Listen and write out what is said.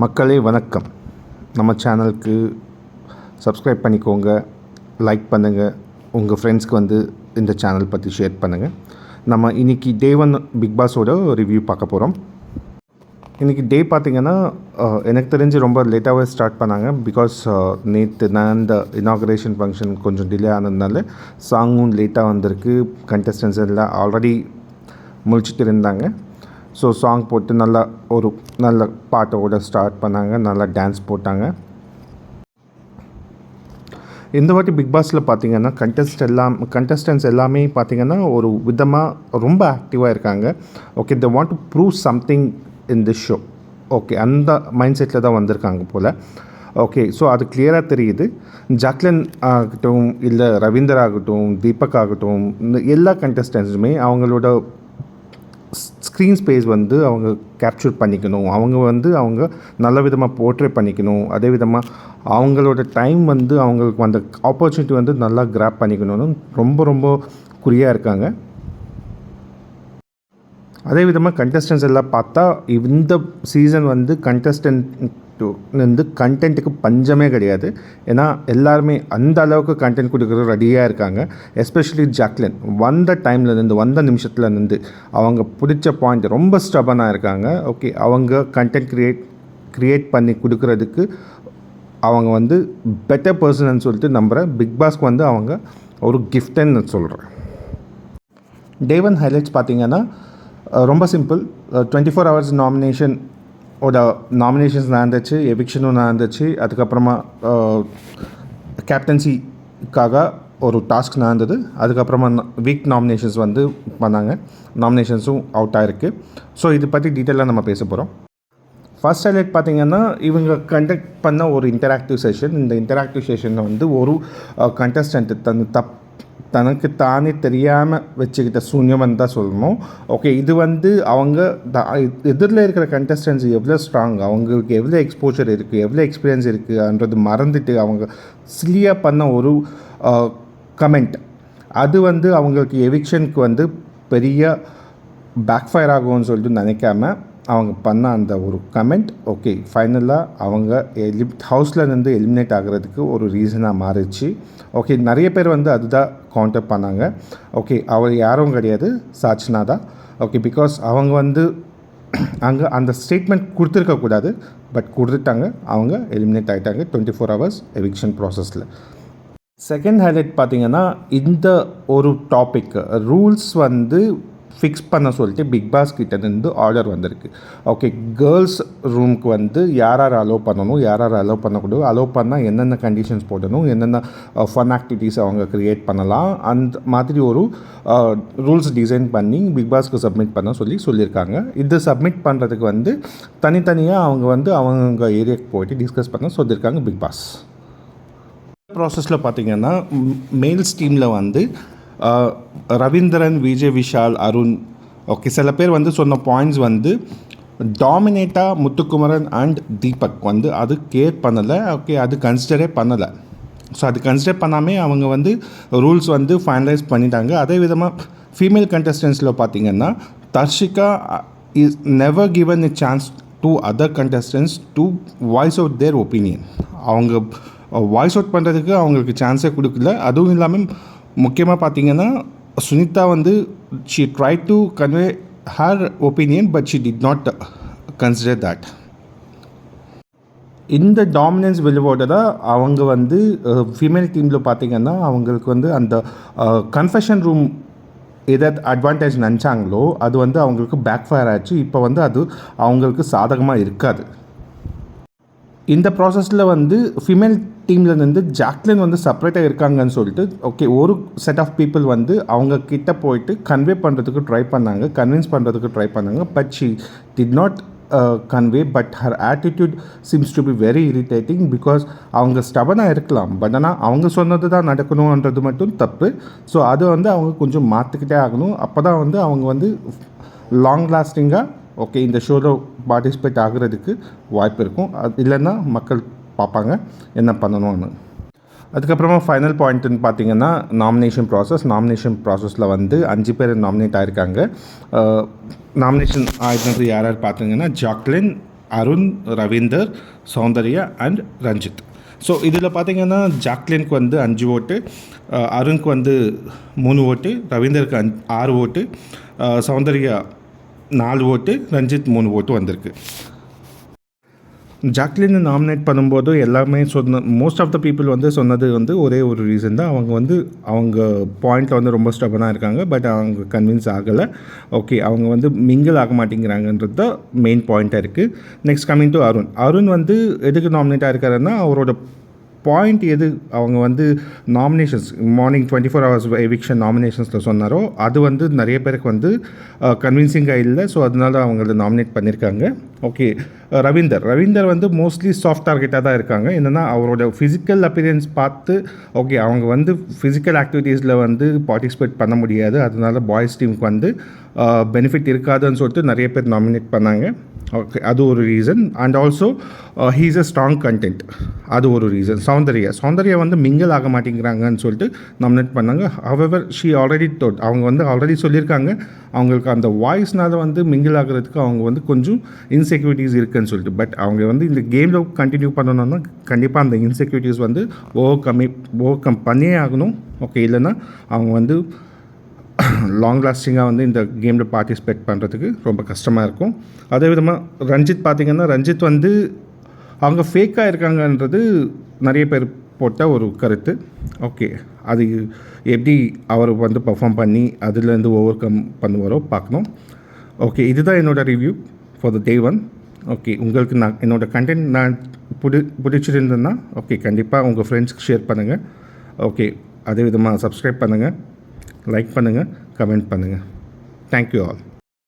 மக்களே வணக்கம். நம்ம சேனலுக்கு சப்ஸ்கிரைப் பண்ணிக்கோங்க, லைக் பண்ணுங்கள், உங்கள் ஃப்ரெண்ட்ஸ்க்கு வந்து இந்த சேனல் பற்றி ஷேர் பண்ணுங்கள். நம்ம இன்றைக்கி டே 1 பிக் பாஸோட ரிவ்யூ பார்க்க போகிறோம். இன்றைக்கி டே பார்த்திங்கன்னா எனக்கு தெரிஞ்சு ரொம்ப லேட்டாகவே ஸ்டார்ட் பண்ணாங்க. பிகாஸ் நேற்று நான் இந்த இனாகரேஷன் ஃபங்க்ஷன் கொஞ்சம் டிலே ஆனதுனால சாங்கும் லேட்டாக வந்திருக்கு. கண்டஸ்டன்ஸ் எல்லாம் ஆல்ரெடி முழிச்சிட்டு இருந்தாங்க. ஸோ சாங் போட்டு நல்ல பாட்டோட ஸ்டார்ட் பண்ணாங்க, நல்லா டான்ஸ் போட்டாங்க. இந்த வாட்டி பிக் பாஸில் பார்த்திங்கன்னா கண்டஸ்டன்ஸ் எல்லாமே பார்த்திங்கன்னா ஒரு விதமாக ரொம்ப ஆக்டிவாக இருக்காங்க. Okay, they want to prove something in this show. Okay, அந்த மைண்ட் செட்டில் தான் வந்திருக்காங்க போல். ஓகே, ஸோ அது கிளியராக தெரியுது. ஜாக்லின் ஆகட்டும், இல்லை ரவீந்தர் ஆகட்டும், தீபக் ஆகட்டும், இந்த எல்லா கண்டஸ்டன்ஸுமே அவங்களோட ஸ்க்ரீன் ஸ்பேஸ் வந்து அவங்க கேப்சர் பண்ணிக்கணும். அவங்க நல்ல விதமாக போர்ட்ரே பண்ணிக்கணும். அதே விதமாக அவங்களோட டைம் வந்து அவங்களுக்கு அந்த ஆப்பர்ச்சுனிட்டி வந்து நல்லா கிராப் பண்ணிக்கணும்னு ரொம்ப குறியாக இருக்காங்க. அதே விதமாக கண்டஸ்டன்ஸ் எல்லாம் பார்த்தா இந்த சீசன் வந்து கண்டென்ட்டுக்கு பஞ்சமே கிடையாது. ஏன்னா எல்லாருமே அந்த அளவுக்கு கண்டென்ட் கொடுக்குறது ரெடியாக இருக்காங்க. எஸ்பெஷலி ஜாக்லின் வந்த நிமிஷத்துலேருந்து அவங்க பிடிச்ச பாயிண்ட் ரொம்ப ஸ்டபனாக இருக்காங்க. ஓகே, அவங்க கண்டென்ட் க்ரியேட் பண்ணி கொடுக்குறதுக்கு அவங்க வந்து பெட்டர் பர்சன்னு சொல்லிட்டு நம்புகிறேன். பிக் பாஸ்க்கு வந்து அவங்க ஒரு கிஃப்ட்ன்னு சொல்கிறேன். டே 1 ஹைலைட்ஸ் பார்த்திங்கன்னா ரொம்ப சிம்பிள். 24 hours நாமினேஷன்ஸ் நடந்துச்சு, எவிக்ஷனும் நடந்துச்சு. அதுக்கப்புறமா கேப்டன்சிக்காக ஒரு டாஸ்க் நடந்தது. அதுக்கப்புறமா வீக் நாமினேஷன்ஸ் வந்து பண்ணாங்க. நாமினேஷன்ஸும் அவுட் ஆகிருக்கு. ஸோ இது பற்றி டீட்டெயிலாக நம்ம பேச போகிறோம். ஃபர்ஸ்ட் ஹைலைட் பார்த்திங்கன்னா இவங்க கண்டக்ட் பண்ண ஒரு இன்டராக்டிவ் செஷன். இந்த இன்டராக்டிவ் செஷனில் வந்து ஒரு கண்டஸ்டன்ட்டு தனக்கு தானே தெரியாமல் வச்சுக்கிட்ட சூன்யம்னு தான் சொல்லணும். ஓகே, இது வந்து அவங்க எதிரில் இருக்கிற கண்டஸ்டன்ஸ் எவ்வளோ ஸ்ட்ராங், அவங்களுக்கு எவ்வளோ எக்ஸ்போஜர் இருக்குது, எவ்வளோ எக்ஸ்பீரியன்ஸ் இருக்குன்றது மறந்துட்டு அவங்க சில்லியாக பண்ண ஒரு கமெண்ட், அது வந்து அவங்களுக்கு எவிக்ஷனுக்கு வந்து பெரிய பேக்ஃபயர் ஆகும்னு சொல்லிட்டு நினைக்காம அவங்க பண்ண அந்த ஒரு கமெண்ட் ஓகே ஃபைனலாக அவங்க ஹவுஸ்லேருந்து எலிமினேட் ஆகிறதுக்கு ஒரு ரீசனாக மாறிச்சு. ஓகே, நிறைய பேர் வந்து அதுதான் கான்டாக்ட் பண்ணாங்க. ஓகே, அவர் யாரும் கிடையாது, சாச்சனா தான். ஓகே, பிகாஸ் அவங்க வந்து அங்கே அந்த ஸ்டேட்மெண்ட் கொடுத்துருக்கக்கூடாது, பட் கொடுத்துட்டாங்க. அவங்க எலிமினேட் ஆகிட்டாங்க 24 hours எவிக்ஷன் ப்ராசஸில். செகண்ட் ஹைலைட் பார்த்திங்கன்னா இந்த ஒரு டாபிக் ரூல்ஸ் வந்து ஃபிக்ஸ் பண்ண சொல்லிட்டு பிக் பாஸ் கிட்டேருந்து ஆர்டர் வந்திருக்கு. ஓகே, கேர்ள்ஸ் ரூமுக்கு வந்து யார் அலோவ் பண்ணணும், யார் அலோவ் பண்ணக்கூடாது, அலோவ் பண்ணால் என்னென்ன கண்டிஷன்ஸ் போடணும், என்னென்ன ஃபன் ஆக்டிவிட்டீஸ் அவங்க க்ரியேட் பண்ணலாம், அந்த மாதிரி ஒரு ரூல்ஸ் டிசைன் பண்ணி பிக் பாஸ்க்கு சப்மிட் பண்ண சொல்லியிருக்காங்க. இது சப்மிட் பண்ணுறதுக்கு வந்து தனித்தனியாக அவங்க ஏரியாவுக்கு போயிட்டு டிஸ்கஸ் பண்ண சொல்லியிருக்காங்க பிக் பாஸ். ப்ராசஸில் பார்த்திங்கன்னா மேல்ஸ் டீமில் வந்து ரவீந்திரன், விஜய், விஷால், அருண், ஓகே சில பேர் வந்து சொன்ன பாயிண்ட்ஸ் வந்து டாமினேட்டாக முத்துக்குமரன் அண்ட் தீபக் வந்து அது கேர் பண்ணலை. ஓகே, அது கன்சிடரே பண்ணலை. ஸோ அது கன்சிடர் பண்ணாமல் அவங்க வந்து ரூல்ஸ் வந்து ஃபைனலைஸ் பண்ணிட்டாங்க. அதே விதமாக ஃபீமேல் கண்டஸ்டன்ஸில் பார்த்திங்கன்னா Darshika is never given a chance to other contestants to voice out their opinion. அவங்க வாய்ஸ் அவுட் பண்ணுறதுக்கு அவங்களுக்கு சான்ஸே கொடுக்கல. அதுவும் இல்லாமல் முக்கியமாக பார்த்திங்கன்னா சுனிதா வந்து she try to convey her opinion but she did not consider that. இந்த டாமினன்ஸ் வெளிவோட தான் அவங்க வந்து ஃபீமேல் டீமில் பார்த்திங்கன்னா அவங்களுக்கு வந்து அந்த கன்ஃபெஷன் ரூம் ஏதாவது அட்வான்டேஜ் நினச்சாங்களோ அது வந்து அவங்களுக்கு பேக்ஃபயர் ஆச்சு. இப்போ வந்து அது அவங்களுக்கு சாதகமாக இருக்காது. இந்த ப்ராசஸில் வந்து ஃபீமேல் டீம்லேருந்து ஜாக்லின் வந்து செப்பரேட்டாக இருக்காங்கன்னு சொல்லிட்டு ஓகே ஒரு செட் ஆஃப் பீப்புள் வந்து அவங்க கிட்ட போயிட்டு கன்வின்ஸ் பண்ணுறதுக்கு ட்ரை பண்ணாங்க. But she did not convey. But her attitude Sims to be very irritating. Because அவங்க ஸ்டபனாக இருக்கலாம், பட் ஆனால் அவங்க சொன்னது தான் நடக்கணுன்றது மட்டும் தப்பு. ஸோ அதை வந்து அவங்க கொஞ்சம் மாற்றிக்கிட்டே ஆகணும். அப்போ தான் வந்து அவங்க வந்து லாங் லாஸ்டிங்காக ஓகே இந்த ஷோவில் பார்ட்டிசிபேட் ஆகிறதுக்கு வாய்ப்பு இருக்கும். அது இல்லைன்னா மக்கள் பார்ப்பாங்க என்ன பண்ணணும்னு. அதுக்கப்புறமா ஃபைனல் பாயிண்ட்டுன்னு பார்த்தீங்கன்னா நாமினேஷன் ப்ராசஸில் வந்து 5 பேர் நாமினேட் ஆகிருக்காங்க. நாமினேஷன் ஆகிருந்தது யார் பார்த்தீங்கன்னா Jacqueline, Arun, Ravindar, Soundarya and Ranjith. So இதில் பார்த்தீங்கன்னா ஜாக்லினுக்கு வந்து 5 ஓட்டு, அருணுக்கு வந்து 3 ஓட்டு, ரவீந்தருக்கு 6 ஓட்டு, சௌந்தர்யா 4 ஓட்டு, ரஞ்சித் 3 ஓட்டு வந்திருக்கு. ஜாக்லினை நாமினேட் பண்ணும்போது எல்லாமே மோஸ்ட் ஆஃப் த பீப்புள் வந்து சொன்னது வந்து ஒரே ஒரு ரீசன் தான். அவங்க பாயிண்டில் வந்து ரொம்ப ஸ்டபனாக இருக்காங்க, பட் அவங்க கன்வின்ஸ் ஆகலை. ஓகே, அவங்க வந்து மிங்கிள் ஆக மாட்டேங்கிறாங்கன்றது தான் மெயின் பாயிண்ட்டாக இருக்குது. நெக்ஸ்ட் கம்மிங் டு அருண் வந்து எதுக்கு நாமினேட் ஆகிருக்காருன்னா, அவரோட பாயிண்ட் எது அவங்க வந்து நாமினேஷன்ஸ் மார்னிங் 24 hours எவிக்ஷன் நாமினேஷன்ஸில் சொன்னாரோ அது வந்து நிறைய பேருக்கு வந்து கன்வின்சிங்காக இல்லை. ஸோ அதனால அவங்கள நாமினேட் பண்ணியிருக்காங்க. ஓகே, ரவீந்தர் வந்து மோஸ்ட்லி சாஃப்ட் டார்கெட்டாக தான் இருக்காங்க. என்னென்னா அவரோட ஃபிசிக்கல் அப்பியரன்ஸ் பார்த்து ஓகே அவங்க வந்து ஃபிசிக்கல் ஆக்டிவிட்டீஸில் வந்து பார்ட்டிசிபேட் பண்ண முடியாது, அதனால பாய்ஸ் டீமுக்கு வந்து பெனிஃபிட் இருக்காதுன்னு சொல்லிட்டு நிறைய பேர் நாமினேட் பண்ணாங்க. ஓகே, அது ஒரு reason. And also he is a strong content, அது ஒரு ரீசன். சௌந்தர்யா வந்து மிங்கிள் ஆக மாட்டேங்கிறாங்கன்னு சொல்லிட்டு நாமினேட் பண்ணாங்க. ஹவெவர் ஷீ ஆல்ரெடி அவங்க வந்து ஆல்ரெடி சொல்லியிருக்காங்க அவங்களுக்கு அந்த வாய்ஸ்னால் வந்து மிங்கிள் ஆகிறதுக்கு அவங்க வந்து கொஞ்சம் இன்செக்யூரிட்டிஸ் இருக்குதுன்னு சொல்லிட்டு. பட் அவங்க வந்து இந்த கேமில் கண்டினியூ பண்ணணும்னா கண்டிப்பாக அந்த இன்செக்யூரிட்டிஸ் வந்து ஓவர் கம் பண்ணியே ஆகணும். ஓகே, இல்லைன்னா அவங்க வந்து லாங் லாஸ்டிங்காக வந்து இந்த கேமில் பார்ட்டிசிபேட் பண்ணுறதுக்கு ரொம்ப கஷ்டமாக இருக்கும். அதே விதமாக ரஞ்சித் வந்து அவங்க ஃபேக்காக இருக்காங்கன்றது நிறைய பேர் போட்ட ஒரு கருத்து. ஓகே, அது எப்படி அவர் வந்து பர்ஃபார்ம் பண்ணி அதுலேருந்து ஓவர் கம் பண்ணுவாரோ பார்க்கணும். ஓகே, இதுதான் என்னோடய review for the day 1. Okay, உங்களுக்கு என்னோடய கண்டென்ட் பிடிச்சிருந்தேன்னா ஓகே கண்டிப்பாக உங்கள் ஃப்ரெண்ட்ஸ்க்கு ஷேர் பண்ணுங்கள். ஓகே, அதே விதமாக சப்ஸ்கிரைப் பண்ணுங்கள், லைக் பண்ணுங்கள், கமெண்ட் பண்ணுங்கள். Thank you all.